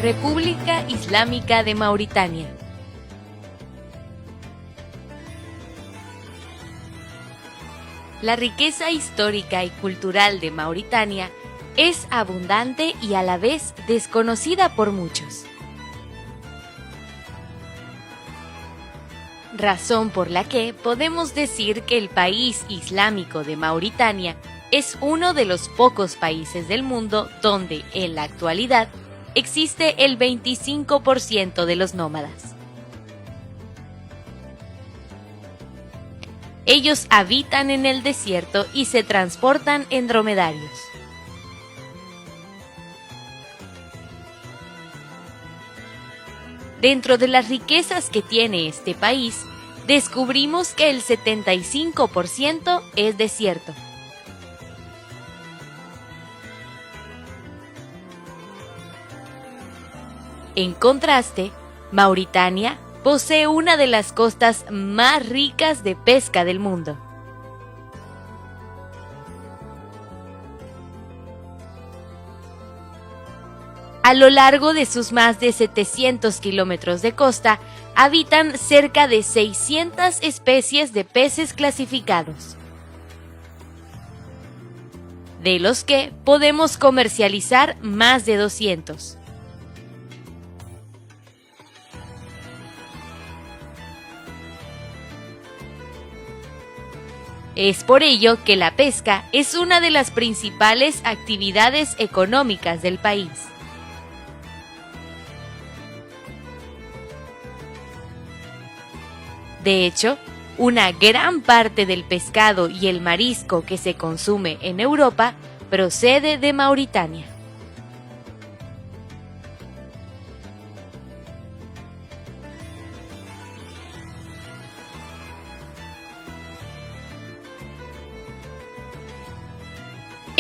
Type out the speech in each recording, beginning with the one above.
República Islámica de Mauritania. La riqueza histórica y cultural de Mauritania es abundante y a la vez desconocida por muchos. Razón por la que podemos decir que el país islámico de Mauritania es uno de los pocos países del mundo donde, en la actualidad, existe el 25% de los nómadas. Ellos habitan en el desierto y se transportan en dromedarios. Dentro de las riquezas que tiene este país, descubrimos que el 75% es desierto. En contraste, Mauritania posee una de las costas más ricas de pesca del mundo. A lo largo de sus más de 700 kilómetros de costa, habitan cerca de 600 especies de peces clasificados, de los que podemos comercializar más de 200. Es por ello que la pesca es una de las principales actividades económicas del país. De hecho, una gran parte del pescado y el marisco que se consume en Europa procede de Mauritania.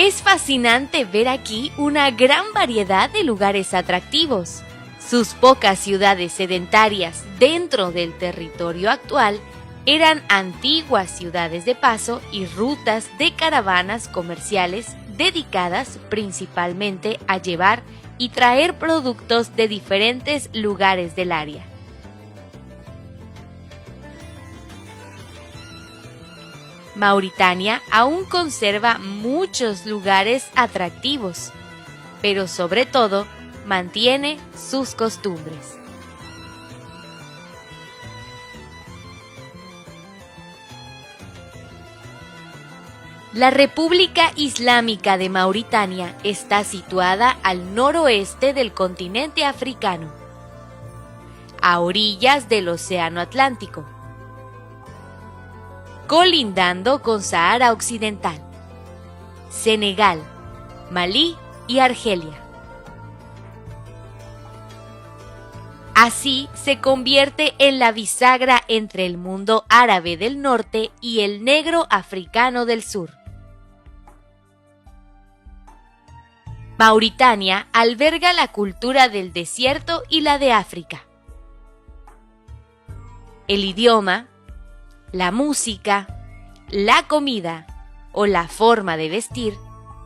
Es fascinante ver aquí una gran variedad de lugares atractivos. Sus pocas ciudades sedentarias dentro del territorio actual eran antiguas ciudades de paso y rutas de caravanas comerciales dedicadas principalmente a llevar y traer productos de diferentes lugares del área. Mauritania aún conserva muchos lugares atractivos, pero sobre todo mantiene sus costumbres. La República Islámica de Mauritania está situada al noroeste del continente africano, a orillas del Océano Atlántico, colindando con Sahara Occidental, Senegal, Malí y Argelia. Así se convierte en la bisagra entre el mundo árabe del norte y el negro africano del sur. Mauritania alberga la cultura del desierto y la de África. El idioma, la música, la comida o la forma de vestir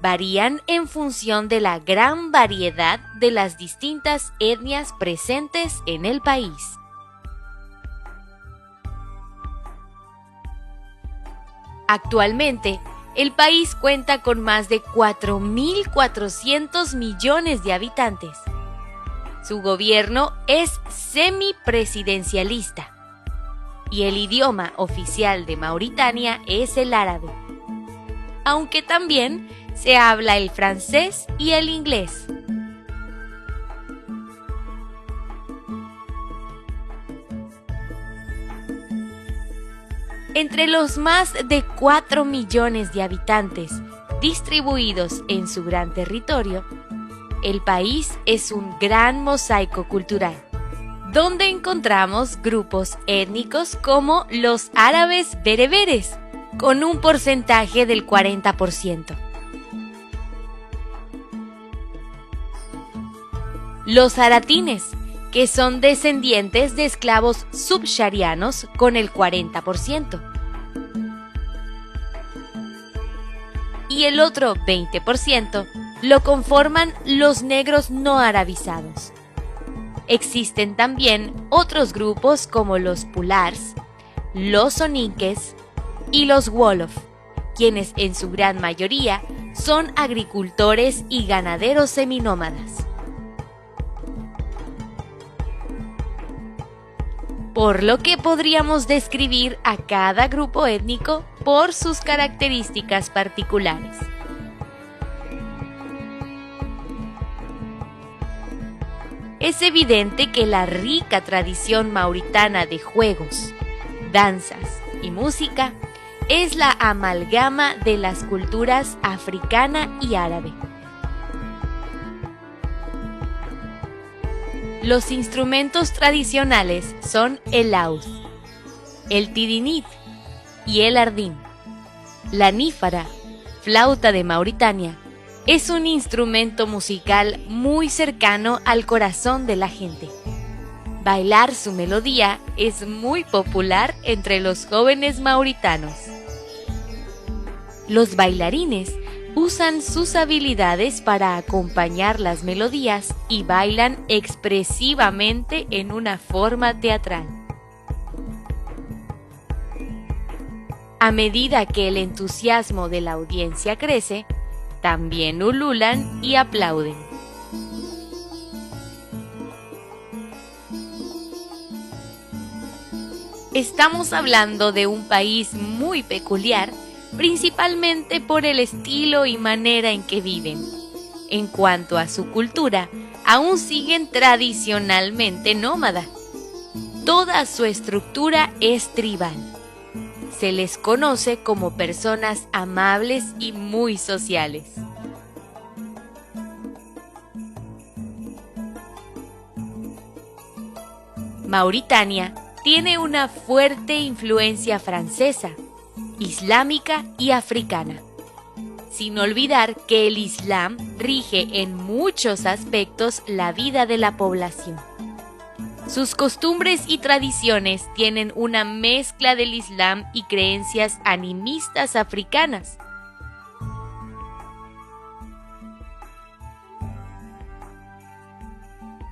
varían en función de la gran variedad de las distintas etnias presentes en el país. Actualmente, el país cuenta con más de 4.400 millones de habitantes. Su gobierno es semipresidencialista y el idioma oficial de Mauritania es el árabe, aunque también se habla el francés y el inglés. Entre los más de 4 millones de habitantes distribuidos en su gran territorio, el país es un gran mosaico cultural, donde encontramos grupos étnicos como los árabes bereberes, con un porcentaje del 40%. Los aratines, que son descendientes de esclavos subsaharianos, con el 40%. Y el otro 20% lo conforman los negros no arabizados, Existen también otros grupos como los Pulars, los Soninques y los Wolof, quienes en su gran mayoría son agricultores y ganaderos seminómadas. Por lo que podríamos describir a cada grupo étnico por sus características particulares. Es evidente que la rica tradición mauritana de juegos, danzas y música es la amalgama de las culturas africana y árabe. Los instrumentos tradicionales son el laúd, el tidinit y el ardín. La nífara, flauta de Mauritania, es un instrumento musical muy cercano al corazón de la gente. Bailar su melodía es muy popular entre los jóvenes mauritanos. Los bailarines usan sus habilidades para acompañar las melodías y bailan expresivamente en una forma teatral. A medida que el entusiasmo de la audiencia crece, también ululan y aplauden. Estamos hablando de un país muy peculiar, principalmente por el estilo y manera en que viven. En cuanto a su cultura, aún siguen tradicionalmente nómada. Toda su estructura es tribal. Se les conoce como personas amables y muy sociales. Mauritania tiene una fuerte influencia francesa, islámica y africana, sin olvidar que el Islam rige en muchos aspectos la vida de la población. Sus costumbres y tradiciones tienen una mezcla del Islam y creencias animistas africanas.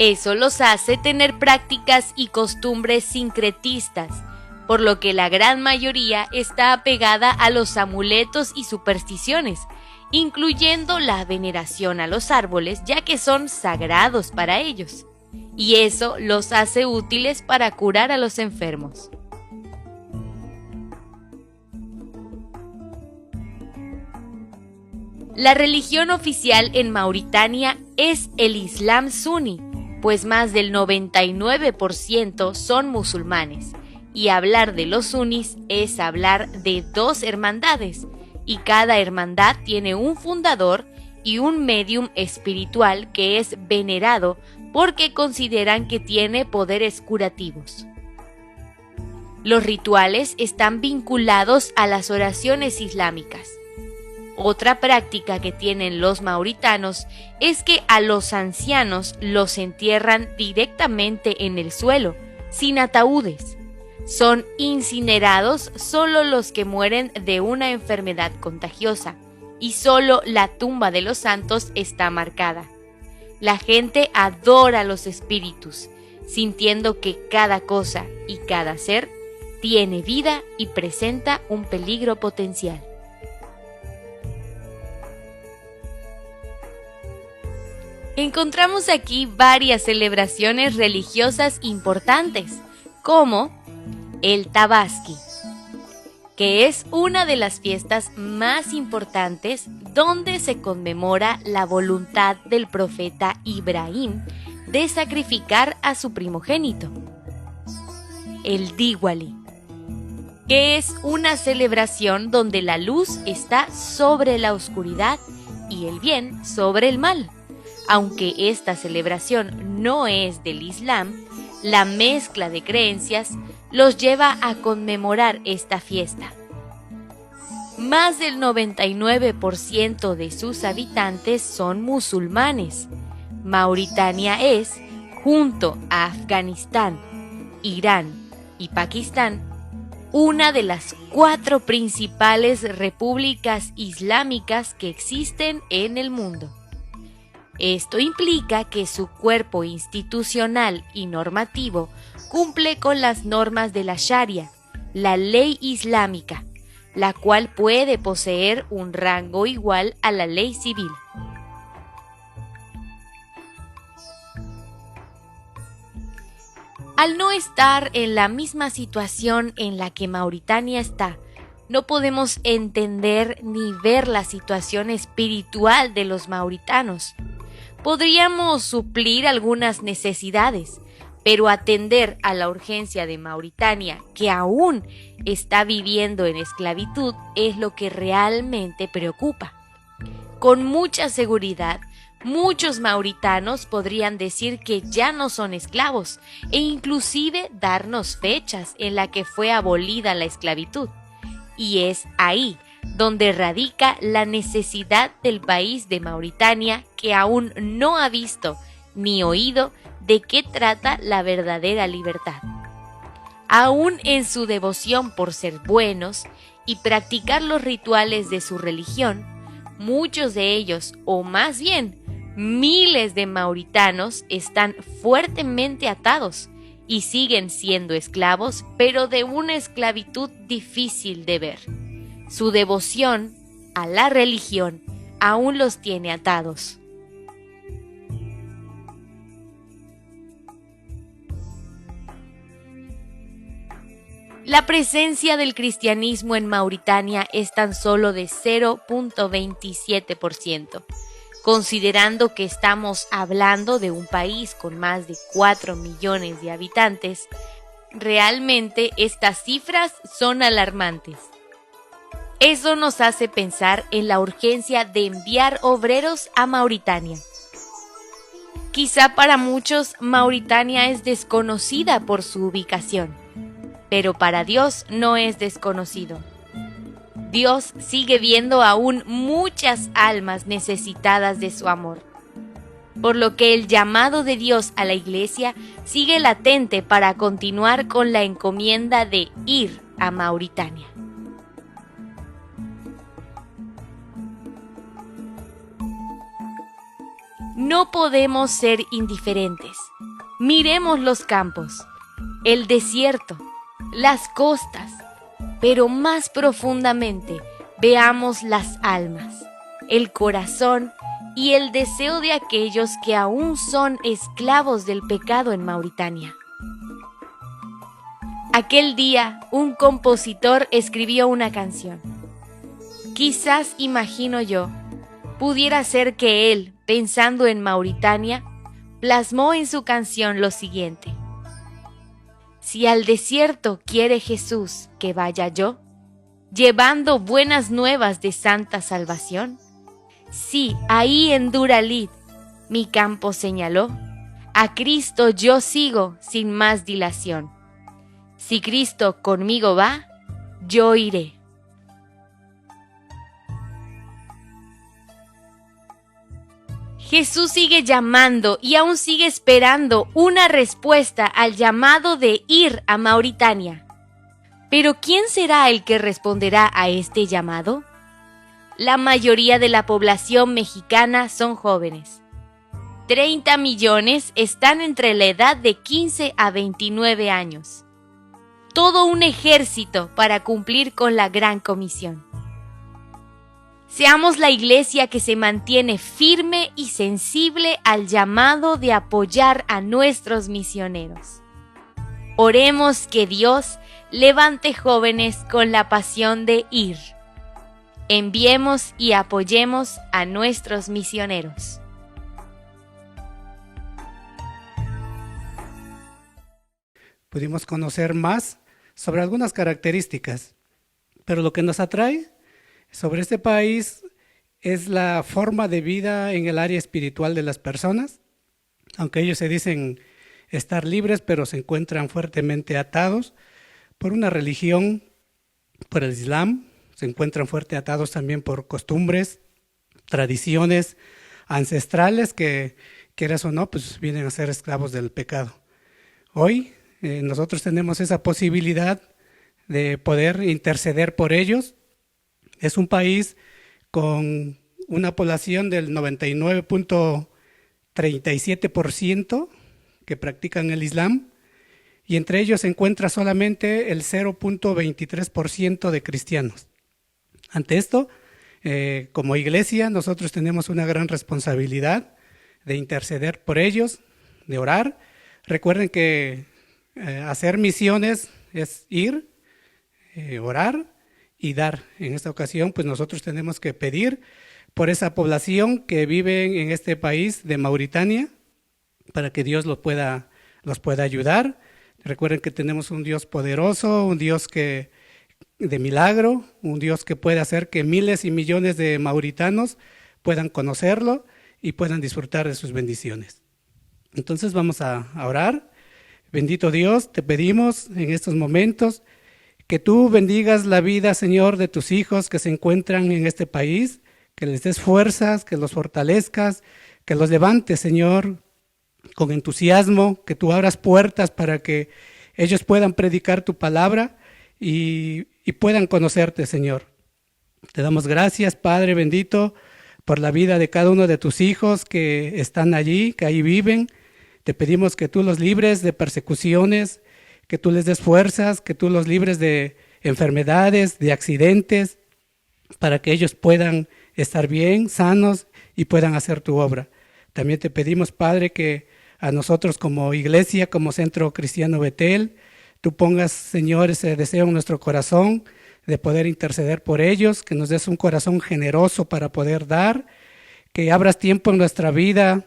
Eso los hace tener prácticas y costumbres sincretistas, por lo que la gran mayoría está apegada a los amuletos y supersticiones, incluyendo la veneración a los árboles, ya que son sagrados para ellos, y eso los hace útiles para curar a los enfermos. La religión oficial en Mauritania es el Islam suní, pues más del 99% son musulmanes. Y hablar de los sunís es hablar de dos hermandades, y cada hermandad tiene un fundador y un médium espiritual que es venerado porque consideran que tiene poderes curativos. Los rituales están vinculados a las oraciones islámicas. Otra práctica que tienen los mauritanos es que a los ancianos los entierran directamente en el suelo, sin ataúdes. Son incinerados solo los que mueren de una enfermedad contagiosa, y solo la tumba de los santos está marcada. La gente adora a los espíritus, sintiendo que cada cosa y cada ser tiene vida y presenta un peligro potencial. Encontramos aquí varias celebraciones religiosas importantes, como el Tabaski, que es una de las fiestas más importantes donde se conmemora la voluntad del profeta Ibrahim de sacrificar a su primogénito. El Diwali, que es una celebración donde la luz está sobre la oscuridad y el bien sobre el mal. Aunque esta celebración no es del Islam, la mezcla de creencias los lleva a conmemorar esta fiesta. Más del 99% de sus habitantes son musulmanes. Mauritania es, junto a Afganistán, Irán y Pakistán, una de las 4 principales repúblicas islámicas que existen en el mundo. Esto implica que su cuerpo institucional y normativo cumple con las normas de la Sharia, la ley islámica, la cual puede poseer un rango igual a la ley civil. Al no estar en la misma situación en la que Mauritania está, no podemos entender ni ver la situación espiritual de los mauritanos. Podríamos suplir algunas necesidades, pero atender a la urgencia de Mauritania, que aún está viviendo en esclavitud, es lo que realmente preocupa. Con mucha seguridad, muchos mauritanos podrían decir que ya no son esclavos e inclusive darnos fechas en la que fue abolida la esclavitud. Y es ahí donde radica la necesidad del país de Mauritania, que aún no ha visto ni oído de qué trata la verdadera libertad. Aún en su devoción por ser buenos y practicar los rituales de su religión, muchos de ellos, o más bien miles de mauritanos, están fuertemente atados y siguen siendo esclavos, pero de una esclavitud difícil de ver. Su devoción a la religión aún los tiene atados. La presencia del cristianismo en Mauritania es tan solo de 0.27%, considerando que estamos hablando de un país con más de 4 millones de habitantes. Realmente estas cifras son alarmantes. Eso nos hace pensar en la urgencia de enviar obreros a Mauritania. Quizá para muchos Mauritania es desconocida por su ubicación, pero para Dios no es desconocido. Dios sigue viendo aún muchas almas necesitadas de su amor, por lo que el llamado de Dios a la iglesia sigue latente para continuar con la encomienda de ir a Mauritania. No podemos ser indiferentes. Miremos los campos, el desierto, las costas, pero más profundamente veamos las almas, el corazón y el deseo de aquellos que aún son esclavos del pecado en Mauritania. Aquel día, un compositor escribió una canción. Quizás, imagino yo, pudiera ser que él, pensando en Mauritania, plasmó en su canción lo siguiente: si al desierto quiere Jesús que vaya yo, llevando buenas nuevas de santa salvación, sí, ahí en Duralid mi campo señaló, a Cristo yo sigo sin más dilación. Si Cristo conmigo va, yo iré. Jesús sigue llamando y aún sigue esperando una respuesta al llamado de ir a Mauritania. Pero ¿quién será el que responderá a este llamado? La mayoría de la población mexicana son jóvenes. 30 millones están entre la edad de 15 a 29 años. Todo un ejército para cumplir con la gran comisión. Seamos la iglesia que se mantiene firme y sensible al llamado de apoyar a nuestros misioneros. Oremos que Dios levante jóvenes con la pasión de ir. Enviemos y apoyemos a nuestros misioneros. Pudimos conocer más sobre algunas características, pero lo que nos atrae sobre este país es la forma de vida en el área espiritual de las personas. Aunque ellos se dicen estar libres, pero se encuentran fuertemente atados por una religión, por el Islam, se encuentran fuertemente atados también por costumbres, tradiciones ancestrales que, quieras o no, pues vienen a ser esclavos del pecado. Hoy nosotros tenemos esa posibilidad de poder interceder por ellos. Es un país con una población del 99 37% que practican el Islam, y entre ellos se encuentra solamente el 0.23% de cristianos. Ante esto, como iglesia, nosotros tenemos una gran responsabilidad de interceder por ellos, de orar. Recuerden que hacer misiones es ir, orar y dar. En esta ocasión, pues nosotros tenemos que pedir por esa población que vive en este país de Mauritania, para que Dios los pueda ayudar. Recuerden que tenemos un Dios poderoso, un Dios de milagro, un Dios que puede hacer que miles y millones de mauritanos puedan conocerlo y puedan disfrutar de sus bendiciones. Entonces vamos a orar. Bendito Dios, te pedimos en estos momentos que tú bendigas la vida, Señor, de tus hijos que se encuentran en este país, que les des fuerzas, que los fortalezcas, que los levantes, Señor, con entusiasmo, que tú abras puertas para que ellos puedan predicar tu palabra y puedan conocerte, Señor. Te damos gracias, Padre bendito, por la vida de cada uno de tus hijos que están allí, que ahí viven. Te pedimos que tú los libres de persecuciones, que tú les des fuerzas, que tú los libres de enfermedades, de accidentes, para que ellos puedan estar bien, sanos y puedan hacer tu obra. También te pedimos, Padre, que a nosotros como iglesia, como Centro Cristiano Betel, tú pongas, Señor, ese deseo en nuestro corazón de poder interceder por ellos, que nos des un corazón generoso para poder dar, que abras tiempo en nuestra vida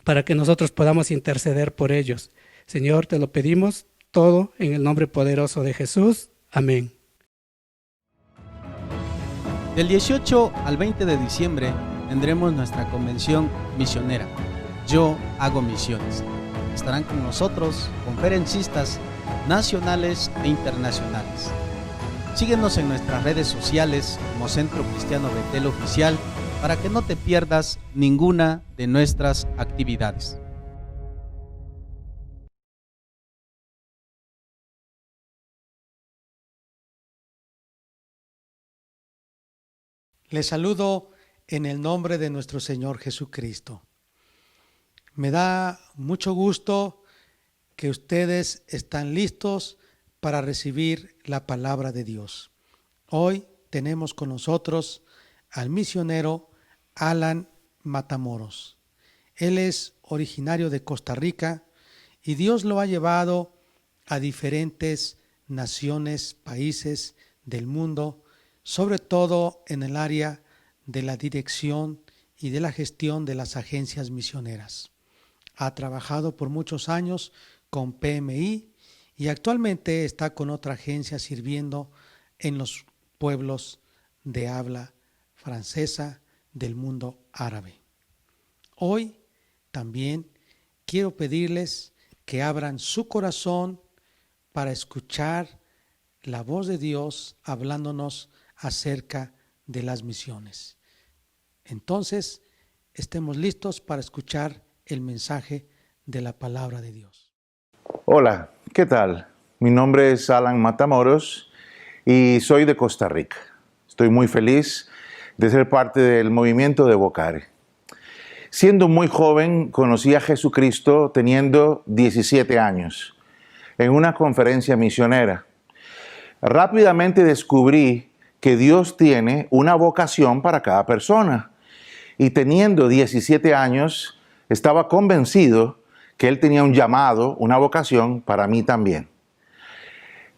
para que nosotros podamos interceder por ellos. Señor, te lo pedimos todo en el nombre poderoso de Jesús. Amén. Del 18 al 20 de diciembre tendremos nuestra convención misionera. Yo hago misiones. Estarán con nosotros conferencistas nacionales e internacionales. Síguenos en nuestras redes sociales como Centro Cristiano Betel Oficial para que no te pierdas ninguna de nuestras actividades. Les saludo en el nombre de nuestro Señor Jesucristo. Me da mucho gusto que ustedes están listos para recibir la palabra de Dios. Hoy tenemos con nosotros al misionero Alan Matamoros. Él es originario de Costa Rica y Dios lo ha llevado a diferentes naciones, países del mundo, sobre todo en el área de la dirección y de la gestión de las agencias misioneras. Ha trabajado por muchos años con PMI y actualmente está con otra agencia sirviendo en los pueblos de habla francesa del mundo árabe. Hoy también quiero pedirles que abran su corazón para escuchar la voz de Dios hablándonos acerca de las misiones. Entonces, estemos listos para escuchar el mensaje de la palabra de Dios. Hola, ¿qué tal? Mi nombre es Alan Matamoros y soy de Costa Rica. Estoy muy feliz de ser parte del movimiento de Vocare. Siendo muy joven, conocí a Jesucristo teniendo 17 años en una conferencia misionera. Rápidamente descubrí que Dios tiene una vocación para cada persona y teniendo 17 años estaba convencido que Él tenía un llamado, una vocación para mí también.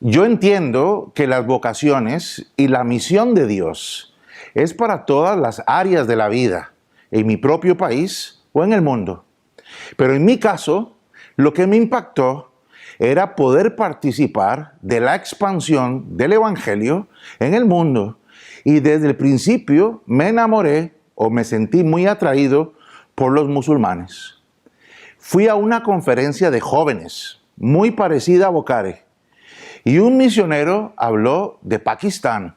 Yo entiendo que las vocaciones y la misión de Dios es para todas las áreas de la vida, en mi propio país o en el mundo. Pero en mi caso, lo que me impactó era poder participar de la expansión del Evangelio en el mundo. Y desde el principio me enamoré o me sentí muy atraído por los musulmanes. Fui a una conferencia de jóvenes, muy parecida a Vocare, y un misionero habló de Pakistán.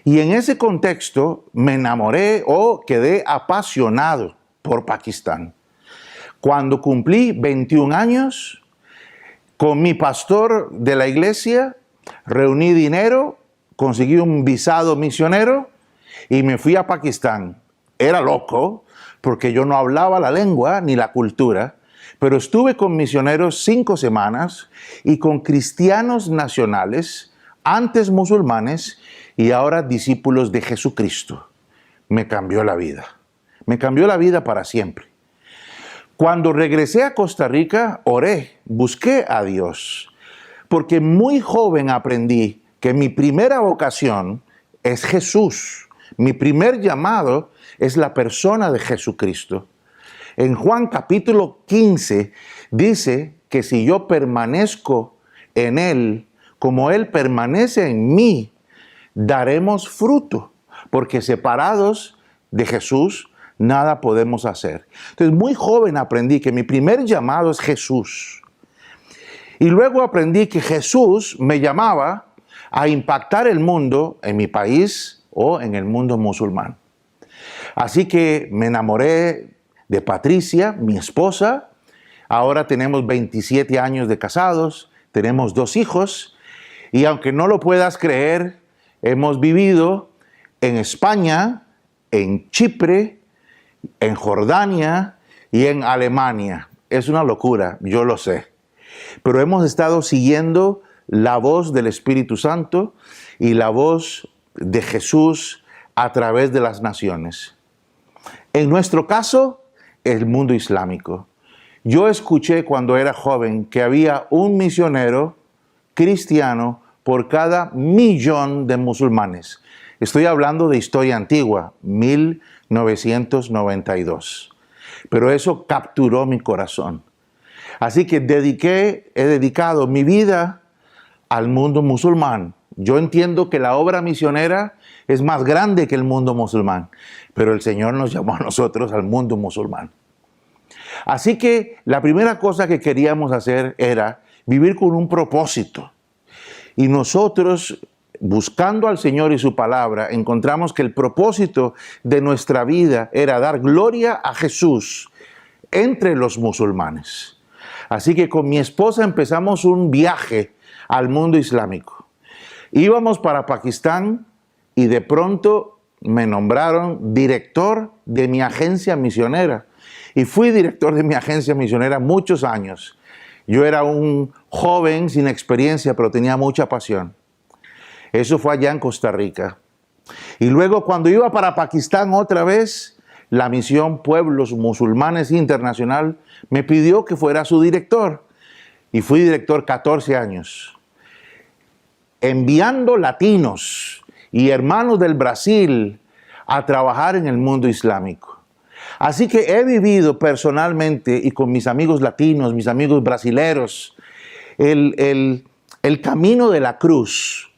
Y en ese contexto me enamoré o quedé apasionado por Pakistán. Cuando cumplí 21 años, con mi pastor de la iglesia, reuní dinero, conseguí un visado misionero y me fui a Pakistán. Era loco, porque yo no hablaba la lengua ni la cultura, pero estuve con misioneros 5 semanas y con cristianos nacionales, antes musulmanes y ahora discípulos de Jesucristo. Me cambió la vida. Me cambió la vida para siempre. Cuando regresé a Costa Rica, oré, busqué a Dios, porque muy joven aprendí que mi primera vocación es Jesús. Mi primer llamado es la persona de Jesucristo. En Juan capítulo 15 dice que si yo permanezco en Él, como Él permanece en mí, daremos fruto, porque separados de Jesús, nada podemos hacer. Entonces, muy joven aprendí que mi primer llamado es Jesús. Y luego aprendí que Jesús me llamaba a impactar el mundo en mi país o en el mundo musulmán. Así que me enamoré de Patricia, mi esposa. Ahora tenemos 27 años de casados, tenemos 2 hijos. Y aunque no lo puedas creer, hemos vivido en España, en Chipre, en Jordania y en Alemania. Es una locura, yo lo sé. Pero hemos estado siguiendo la voz del Espíritu Santo y la voz de Jesús a través de las naciones. En nuestro caso, el mundo islámico. Yo escuché cuando era joven que había un misionero cristiano por cada 1.000.000 de musulmanes. Estoy hablando de historia antigua, 1992. Pero eso capturó mi corazón. Así que he dedicado mi vida al mundo musulmán. Yo entiendo que la obra misionera es más grande que el mundo musulmán, pero el Señor nos llamó a nosotros al mundo musulmán. Así que la primera cosa que queríamos hacer era vivir con un propósito. Y nosotros, buscando al Señor y su palabra, encontramos que el propósito de nuestra vida era dar gloria a Jesús entre los musulmanes. Así que con mi esposa empezamos un viaje al mundo islámico. Íbamos para Pakistán y de pronto me nombraron director de mi agencia misionera. Y fui director de mi agencia misionera muchos años. Yo era un joven sin experiencia, pero tenía mucha pasión. Eso fue allá en Costa Rica. Y luego cuando iba para Pakistán otra vez, la misión Pueblos Musulmanes Internacional me pidió que fuera su director. Y fui director 14 años. Enviando latinos y hermanos del Brasil a trabajar en el mundo islámico. Así que he vivido personalmente y con mis amigos latinos, mis amigos brasileros, el camino de la cruz,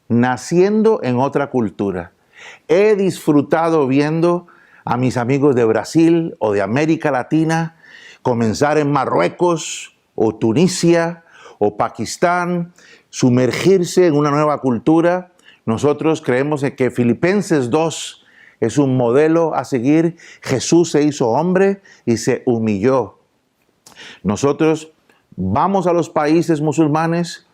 naciendo en otra cultura. He disfrutado viendo a mis amigos de Brasil o de América Latina comenzar en Marruecos o Tunisia o Pakistán, sumergirse en una nueva cultura. Nosotros creemos que Filipenses 2 es un modelo a seguir. Jesús se hizo hombre y se humilló. Nosotros vamos a los países musulmanes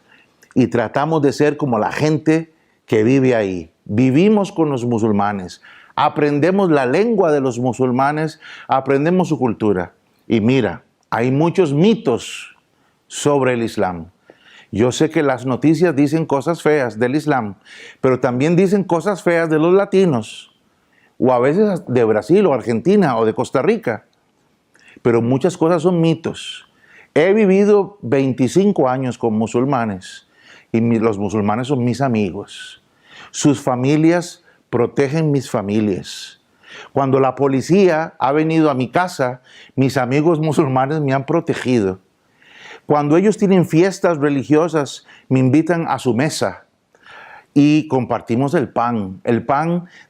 y tratamos de ser como la gente que vive ahí. Vivimos con los musulmanes, aprendemos la lengua de los musulmanes, aprendemos su cultura. Y mira, hay muchos mitos sobre el Islam. Yo sé que las noticias dicen cosas feas del Islam, pero también dicen cosas feas de los latinos, o a veces de Brasil o Argentina o de Costa Rica. Pero muchas cosas son mitos. He vivido 25 años con musulmanes y los musulmanes son mis amigos. Sus familias protegen mis familias. Cuando la policía ha venido a mi casa, mis amigos musulmanes me han protegido. Cuando ellos tienen fiestas religiosas, me invitan a su mesa y compartimos el pan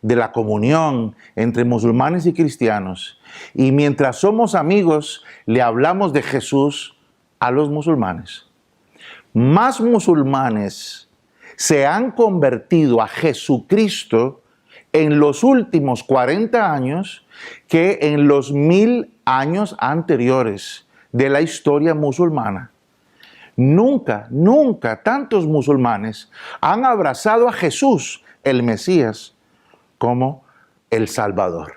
de la comunión entre musulmanes y cristianos. Y mientras somos amigos, le hablamos de Jesús a los musulmanes. Más musulmanes se han convertido a Jesucristo en los últimos 40 años que en los 1000 años anteriores de la historia musulmana. Nunca tantos musulmanes han abrazado a Jesús, el Mesías, como el Salvador.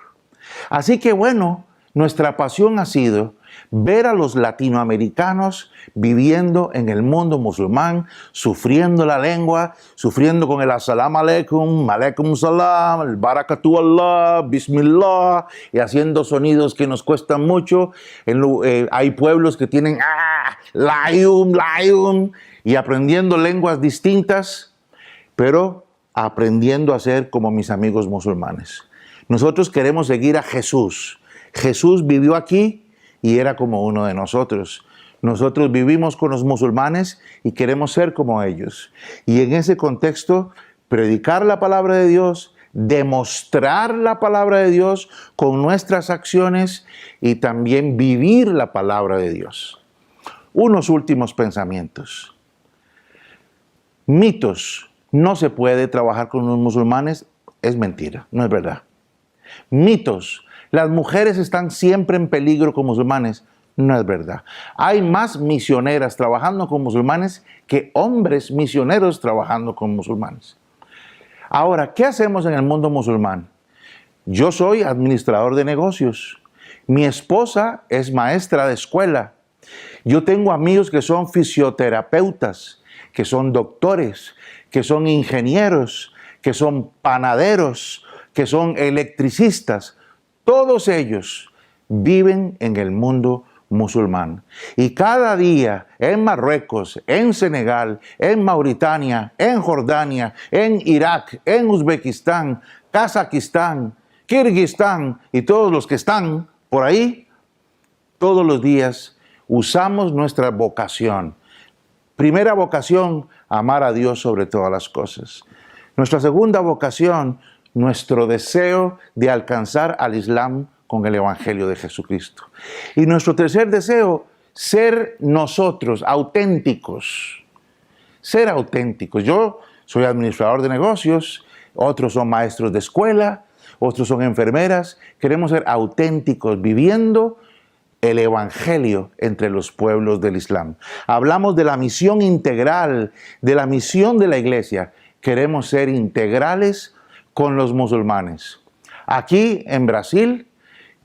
Así que bueno, nuestra pasión ha sido ver a los latinoamericanos viviendo en el mundo musulmán, sufriendo la lengua, sufriendo con el assalamu alaikum, alaikum salam, el barakatu Allah, bismillah, y haciendo sonidos que nos cuestan mucho. Hay pueblos que tienen layum, layum, y aprendiendo lenguas distintas, pero aprendiendo a ser como mis amigos musulmanes. Nosotros queremos seguir a Jesús. Jesús vivió aquí y era como uno de nosotros. Nosotros vivimos con los musulmanes y queremos ser como ellos. Y en ese contexto, predicar la palabra de Dios, demostrar la palabra de Dios con nuestras acciones y también vivir la palabra de Dios. Unos últimos pensamientos. Mitos. No se puede trabajar con los musulmanes. Es mentira, no es verdad. Mitos. Las mujeres están siempre en peligro con musulmanes. No es verdad. Hay más misioneras trabajando con musulmanes que hombres misioneros trabajando con musulmanes. Ahora, ¿qué hacemos en el mundo musulmán? Yo soy administrador de negocios. Mi esposa es maestra de escuela. Yo tengo amigos que son fisioterapeutas, que son doctores, que son ingenieros, que son panaderos, que son electricistas. Todos ellos viven en el mundo musulmán. Y cada día en Marruecos, en Senegal, en Mauritania, en Jordania, en Irak, en Uzbekistán, Kazajistán, Kirguistán y todos los que están por ahí, todos los días usamos nuestra vocación. Primera vocación, amar a Dios sobre todas las cosas. Nuestra segunda vocación, nuestro deseo de alcanzar al Islam con el Evangelio de Jesucristo. Y nuestro tercer deseo, ser nosotros auténticos. Ser auténticos. Yo soy administrador de negocios, otros son maestros de escuela, otros son enfermeras. Queremos ser auténticos, viviendo el Evangelio entre los pueblos del Islam. Hablamos de la misión integral, de la misión de la iglesia. Queremos ser integrales con los musulmanes, aquí en Brasil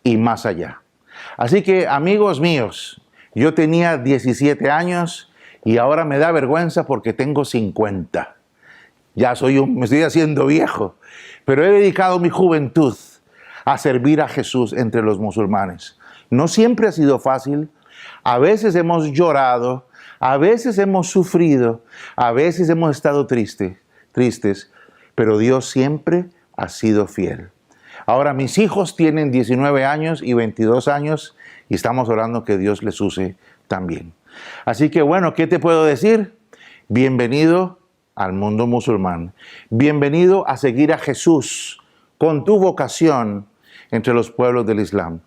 y más allá. Así que, amigos míos, yo tenía 17 años y ahora me da vergüenza porque tengo 50. Ya me estoy haciendo viejo, pero he dedicado mi juventud a servir a Jesús entre los musulmanes. No siempre ha sido fácil. A veces hemos llorado, a veces hemos sufrido, a veces hemos estado tristes, pero Dios siempre ha sido fiel. Ahora mis hijos tienen 19 años y 22 años y estamos orando que Dios les use también. Así que bueno, ¿qué te puedo decir? Bienvenido al mundo musulmán. Bienvenido a seguir a Jesús con tu vocación entre los pueblos del Islam.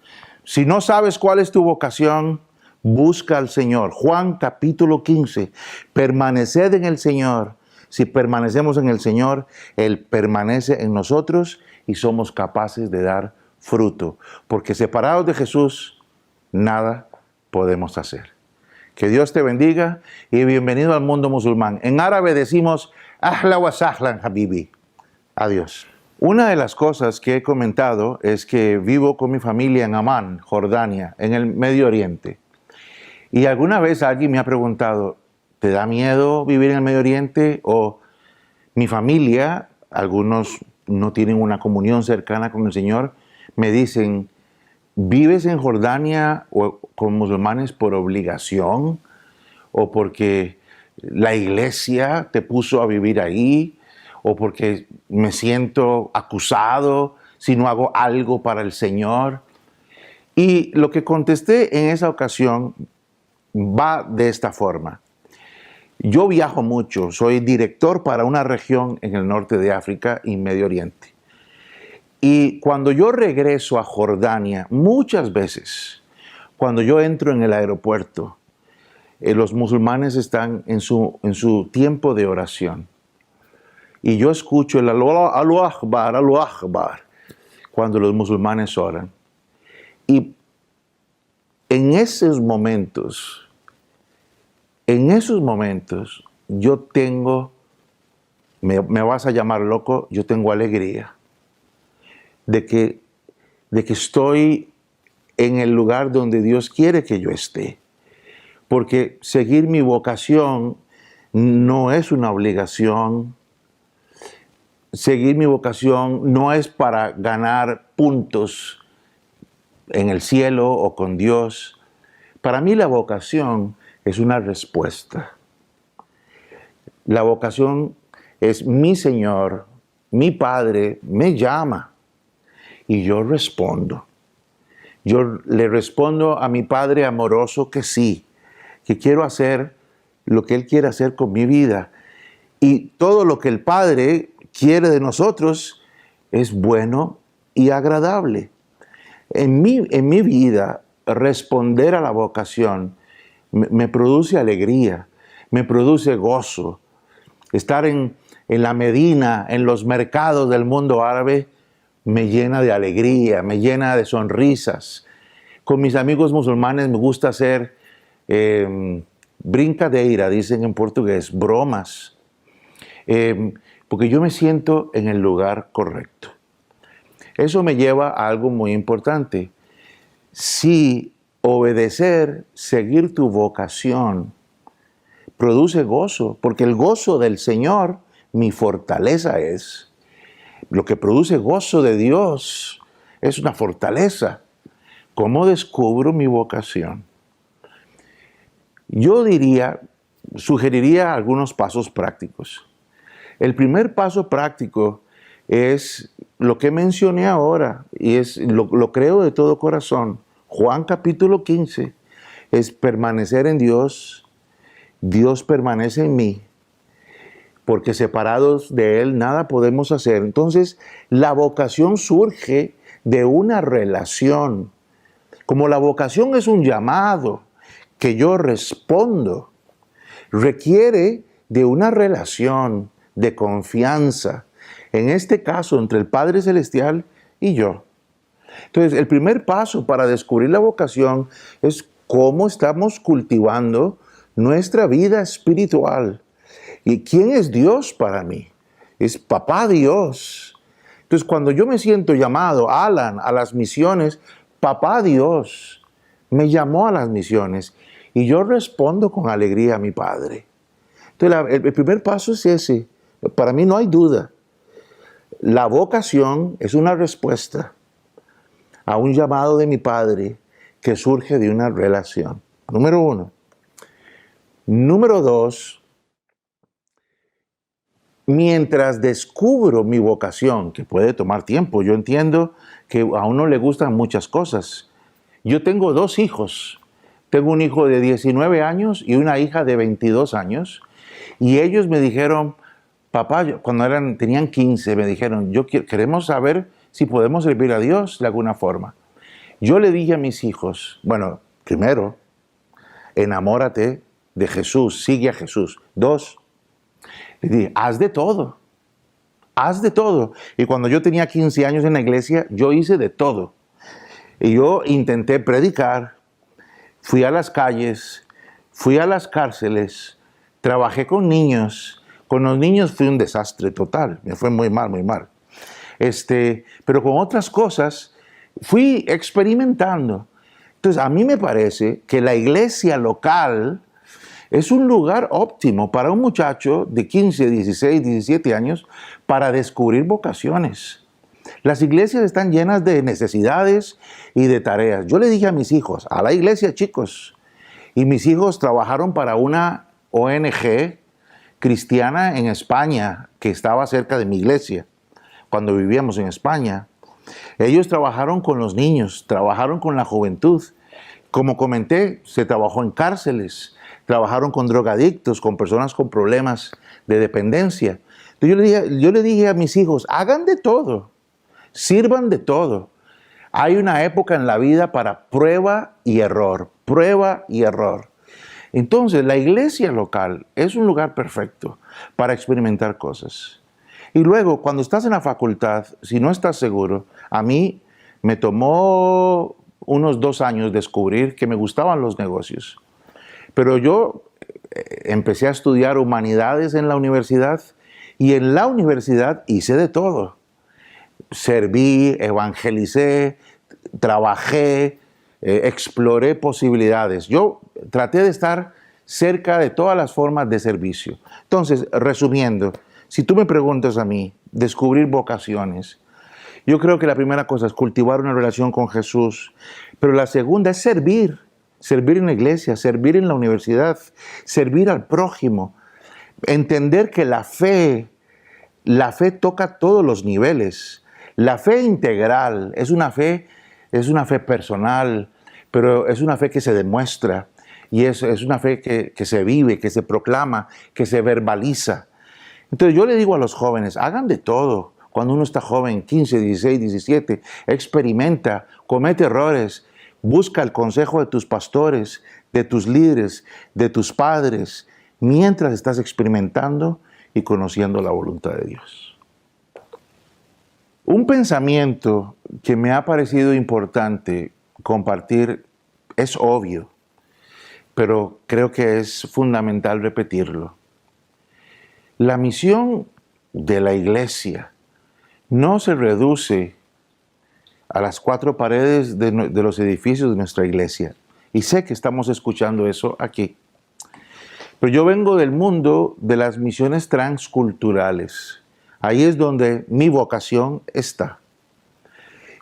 Si no sabes cuál es tu vocación, busca al Señor. Juan capítulo 15. Permaneced en el Señor. Si permanecemos en el Señor, Él permanece en nosotros y somos capaces de dar fruto. Porque separados de Jesús, nada podemos hacer. Que Dios te bendiga y bienvenido al mundo musulmán. En árabe decimos, Ahla wa sahlan habibi. Adiós. Una de las cosas que he comentado es que vivo con mi familia en Amán, Jordania, en el Medio Oriente. Y alguna vez alguien me ha preguntado, ¿te da miedo vivir en el Medio Oriente? O mi familia, algunos no tienen una comunión cercana con el Señor, me dicen, ¿vives en Jordania o con musulmanes por obligación? ¿O porque la iglesia te puso a vivir ahí? ¿O porque me siento acusado si no hago algo para el Señor? Y lo que contesté en esa ocasión va de esta forma. Yo viajo mucho, soy director para una región en el norte de África y Medio Oriente. Y cuando yo regreso a Jordania, muchas veces, cuando yo entro en el aeropuerto, los musulmanes están en su tiempo de oración. Y yo escucho el Allahu Akbar, Allahu Akbar, cuando los musulmanes oran. Y en esos momentos, yo tengo, me vas a llamar loco, yo tengo alegría de que estoy en el lugar donde Dios quiere que yo esté. Porque seguir mi vocación no es una obligación. Seguir mi vocación no es para ganar puntos en el cielo o con Dios. Para mí la vocación es una respuesta. La vocación es mi Señor, mi Padre me llama y yo respondo. Yo le respondo a mi Padre amoroso que sí, que quiero hacer lo que Él quiere hacer con mi vida. Y todo lo que el Padre quiere de nosotros es bueno y agradable. En mi vida, responder a la vocación me produce alegría, me produce gozo. Estar en la Medina, en los mercados del mundo árabe, me llena de alegría, me llena de sonrisas. Con mis amigos musulmanes me gusta hacer brincadeira, dicen en portugués, bromas, porque yo me siento en el lugar correcto. Eso me lleva a algo muy importante. Si obedecer, seguir tu vocación, produce gozo, porque el gozo del Señor, mi fortaleza es. Lo que produce gozo de Dios es una fortaleza. ¿Cómo descubro mi vocación? Yo sugeriría algunos pasos prácticos. El primer paso práctico es lo que mencioné ahora, y lo creo de todo corazón. Juan capítulo 15 es permanecer en Dios, Dios permanece en mí, porque separados de Él nada podemos hacer. Entonces, la vocación surge de una relación. Como la vocación es un llamado que yo respondo, requiere de una relación de confianza, en este caso entre el Padre Celestial y yo. Entonces, el primer paso para descubrir la vocación es cómo estamos cultivando nuestra vida espiritual. ¿Y quién es Dios para mí? Es Papá Dios. Entonces, cuando yo me siento llamado, Alan, a las misiones, Papá Dios me llamó a las misiones y yo respondo con alegría a mi Padre. Entonces, el primer paso es ese. Para mí no hay duda. La vocación es una respuesta a un llamado de mi Padre que surge de una relación. Número 1. Número 2. Mientras descubro mi vocación, que puede tomar tiempo, yo entiendo que a uno le gustan muchas cosas. Yo tengo 2 hijos. Tengo un hijo de 19 años y una hija de 22 años. Y ellos me dijeron, papá, cuando tenían 15, me dijeron, queremos saber si podemos servir a Dios de alguna forma. Yo le dije a mis hijos, bueno, primero, enamórate de Jesús, sigue a Jesús. 2, le dije, haz de todo. Haz de todo. Y cuando yo tenía 15 años en la iglesia, yo hice de todo. Y yo intenté predicar, fui a las calles, fui a las cárceles, trabajé con niños. Con los niños fui un desastre total. Me fue muy mal, muy mal. Pero con otras cosas fui experimentando. Entonces, a mí me parece que la iglesia local es un lugar óptimo para un muchacho de 15, 16, 17 años para descubrir vocaciones. Las iglesias están llenas de necesidades y de tareas. Yo le dije a mis hijos, a la iglesia, chicos, y mis hijos trabajaron para una ONG cristiana en España que estaba cerca de mi iglesia, cuando vivíamos en España. Ellos trabajaron con los niños, trabajaron con la juventud. Como comenté, se trabajó en cárceles, trabajaron con drogadictos, con personas con problemas de dependencia. Entonces yo le dije a mis hijos, hagan de todo, sirvan de todo. Hay una época en la vida para prueba y error, prueba y error. Entonces, la iglesia local es un lugar perfecto para experimentar cosas. Y luego, cuando estás en la facultad, si no estás seguro, a mí me tomó unos 2 años descubrir que me gustaban los negocios. Pero yo empecé a estudiar humanidades en la universidad y en la universidad hice de todo. Serví, evangelicé, trabajé, exploré posibilidades. Yo traté de estar cerca de todas las formas de servicio. Entonces, resumiendo, si tú me preguntas a mí, descubrir vocaciones, yo creo que la primera cosa es cultivar una relación con Jesús, pero la segunda es servir en la iglesia, servir en la universidad, servir al prójimo, entender que la fe toca todos los niveles. La fe integral es una fe personal, pero es una fe que se demuestra y es una fe que se vive, que se proclama, que se verbaliza. Entonces yo le digo a los jóvenes, hagan de todo. Cuando uno está joven, 15, 16, 17, experimenta, comete errores, busca el consejo de tus pastores, de tus líderes, de tus padres, mientras estás experimentando y conociendo la voluntad de Dios. Un pensamiento que me ha parecido importante compartir es obvio, pero creo que es fundamental repetirlo. La misión de la iglesia no se reduce a las cuatro paredes de los edificios de nuestra iglesia. Y sé que estamos escuchando eso aquí. Pero yo vengo del mundo de las misiones transculturales. Ahí es donde mi vocación está.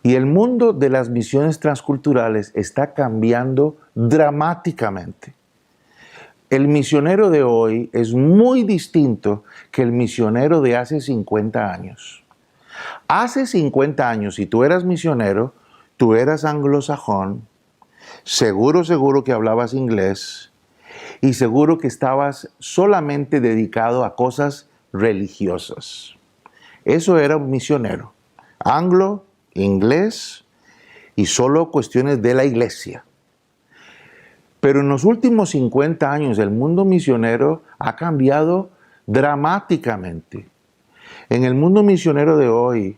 Y el mundo de las misiones transculturales está cambiando dramáticamente. El misionero de hoy es muy distinto que el misionero de hace 50 años. Hace 50 años, si tú eras misionero, tú eras anglosajón, seguro que hablabas inglés y seguro que estabas solamente dedicado a cosas religiosas. Eso era un misionero, anglo, inglés y solo cuestiones de la iglesia. Pero en los últimos 50 años el mundo misionero ha cambiado dramáticamente. En el mundo misionero de hoy,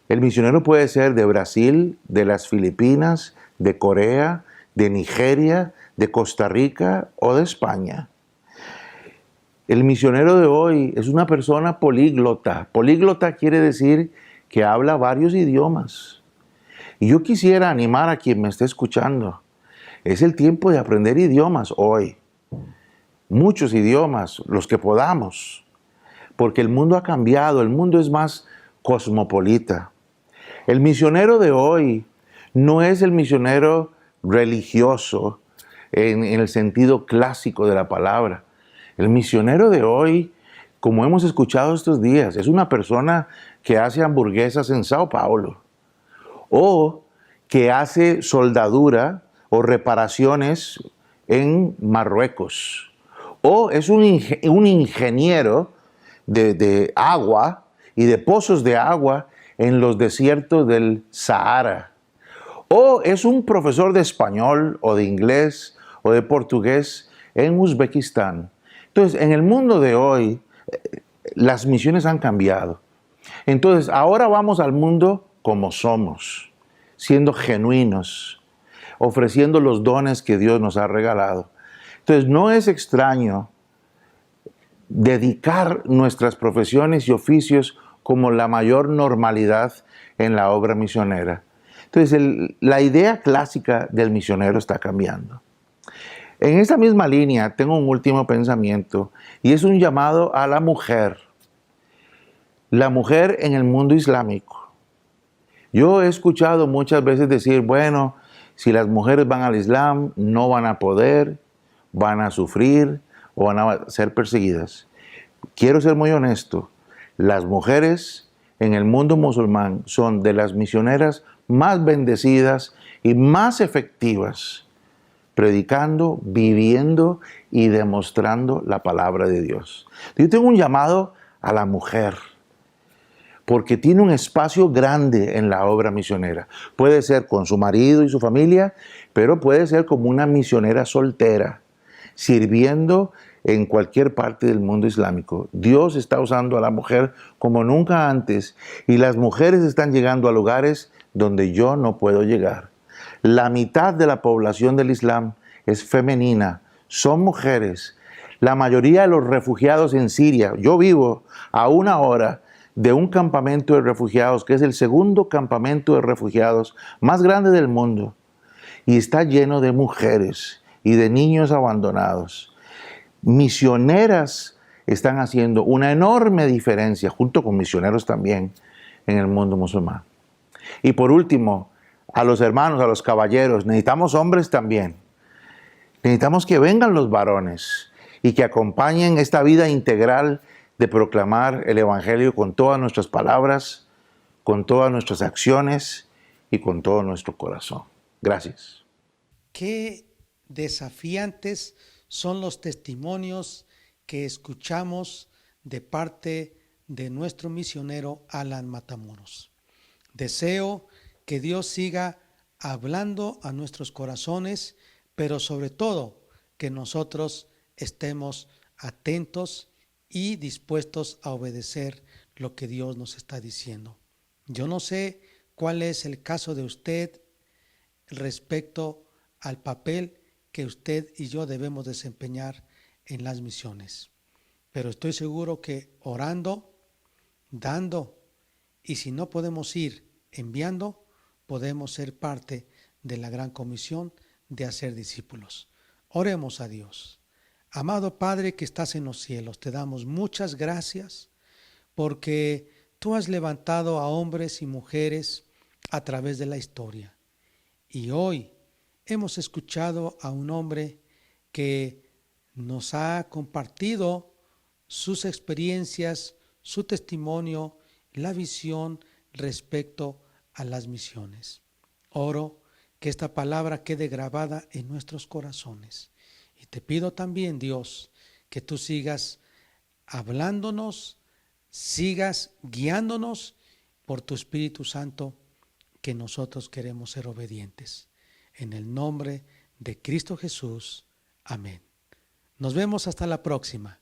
el misionero puede ser de Brasil, de las Filipinas, de Corea, de Nigeria, de Costa Rica o de España. El misionero de hoy es una persona políglota. Políglota quiere decir que habla varios idiomas. Y yo quisiera animar a quien me esté escuchando. Es el tiempo de aprender idiomas hoy. Muchos idiomas, los que podamos. Porque el mundo ha cambiado, el mundo es más cosmopolita. El misionero de hoy no es el misionero religioso en el sentido clásico de la palabra. El misionero de hoy, como hemos escuchado estos días, es una persona que hace hamburguesas en Sao Paulo o que hace soldadura o reparaciones en Marruecos o es un ingeniero de agua y de pozos de agua en los desiertos del Sahara. O es un profesor de español o de inglés o de portugués en Uzbekistán. Entonces, en el mundo de hoy, las misiones han cambiado. Entonces, ahora vamos al mundo como somos, siendo genuinos, ofreciendo los dones que Dios nos ha regalado. Entonces, no es extraño dedicar nuestras profesiones y oficios como la mayor normalidad en la obra misionera. Entonces, la idea clásica del misionero está cambiando. En esa misma línea tengo un último pensamiento y es un llamado a la mujer. La mujer en el mundo islámico. Yo he escuchado muchas veces decir, bueno, si las mujeres van al Islam, no van a poder, van a sufrir o van a ser perseguidas. Quiero ser muy honesto, las mujeres en el mundo musulmán son de las misioneras más bendecidas y más efectivas, predicando, viviendo y demostrando la palabra de Dios. Yo tengo un llamado a la mujer, porque tiene un espacio grande en la obra misionera. Puede ser con su marido y su familia, pero puede ser como una misionera soltera, sirviendo en cualquier parte del mundo islámico. Dios está usando a la mujer como nunca antes y las mujeres están llegando a lugares donde yo no puedo llegar. La mitad de la población del Islam es femenina, son mujeres. La mayoría de los refugiados en Siria, yo vivo a 1 hora de un campamento de refugiados, que es el segundo campamento de refugiados más grande del mundo. y está lleno de mujeres y de niños abandonados. Misioneras están haciendo una enorme diferencia, junto con misioneros también, en el mundo musulmán. Y por último, a los hermanos, a los caballeros, necesitamos hombres también. Necesitamos que vengan los varones y que acompañen esta vida integral de proclamar el Evangelio con todas nuestras palabras, con todas nuestras acciones y con todo nuestro corazón. Gracias. Qué desafiantes son los testimonios que escuchamos de parte de nuestro misionero Alan Matamoros. Deseo que Dios siga hablando a nuestros corazones, pero sobre todo que nosotros estemos atentos y dispuestos a obedecer lo que Dios nos está diciendo. Yo no sé cuál es el caso de usted respecto al papel que usted y yo debemos desempeñar en las misiones, pero estoy seguro que orando, dando, y si no podemos ir enviando, podemos ser parte de la gran comisión de hacer discípulos. Oremos a Dios. Amado Padre que estás en los cielos, te damos muchas gracias porque tú has levantado a hombres y mujeres a través de la historia. Y hoy hemos escuchado a un hombre que nos ha compartido sus experiencias, su testimonio, la visión respecto a las misiones. Oro que esta palabra quede grabada en nuestros corazones. Y te pido también, Dios, que tú sigas hablándonos, sigas guiándonos por tu Espíritu Santo, que nosotros queremos ser obedientes. En el nombre de Cristo Jesús. Amén. Nos vemos hasta la próxima.